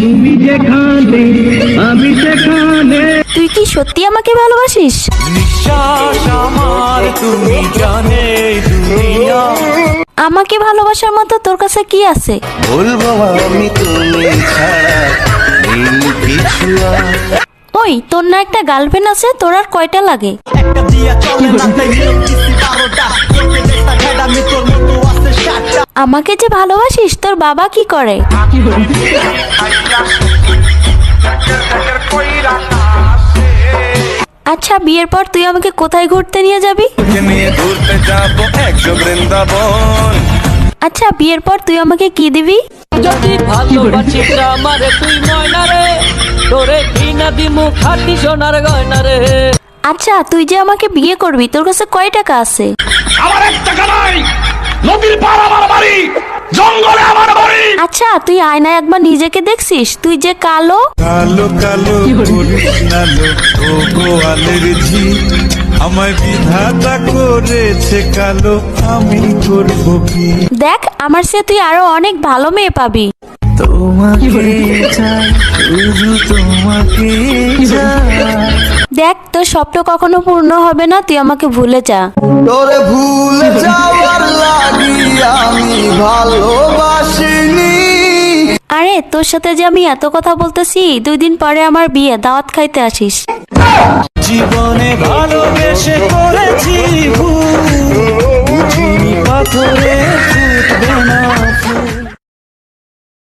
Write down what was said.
তুমি যেখানে আমি সেখানে। তুই কি সত্যি আমাকে ভালোবাসিস? নিঃশ্বাস আমার তুমি জানে দুনিয়া। আমাকে ভালোবাসার মতো তোর কাছে কি আছে? বলবো আমি তুমি ছাড়া নেই কিছু আর। ওই তোর না একটা গার্লফ্রেন্ড আছে, তোর আর কয়টা লাগে? একটা দিয়া চলে না তাই নিয়েছি 12টা। তোকে দেখা ঘেরামি তোর মতো আছে 7টা। আমাকে যে ভালোবাসিস, তোর বাবা কি করে? আচ্ছা, বিয়ের পর তুই আমাকে কোথায় ঘুরতে নিয়ে যাবি? নিয়ে ঘুরতে যাবো একশো বৃন্দাবন। আচ্ছা, বিয়ের পর তুই আমাকে কি দিবি? যদি ভালোবাসিস আমারে তুই ময়না রে, তোরে কিনা দিমু খাটি সোনার গয়না রে। আচ্ছা, তুই যে আমাকে বিয়ে করবি, তোর কাছে কয় টাকা আছে? আমার 1 টাকা নাই। নদীর পার আমার বাড়ি, জঙ্গলে আমার বাড়ি। আচ্ছা, তুই আয়নায় একবার নিজেকে দেখছিস? তুই যে কালো। কালো কালো করিস না লো ও গোয়ালের ঝি। আমায় বিধাতা করেছে কালো, আমি করব কি? দেখ, আমার চেয়ে তুই আরো অনেক ভালো মেয়ে পাবি। তোমাকে চাই, শুধু তোমাকে চাই। দেখ, তোর স্বপ্ন কখনো পূর্ণ হবে না, তুই আমাকে ভুলে যা। তোরে ভুলে যাওয়ার লাগি আমি ভালোবাসিনি। আরে, তোর সাথে যে আমি এত কথা বলতেছি, 2 দিন পরে আমার বিয়ে, দাওয়াত খাইতে আসিস। জীবনে ভালোবেসে করেছি ভুল, বুঝিনি পাথরে ফুটবে না ফুল।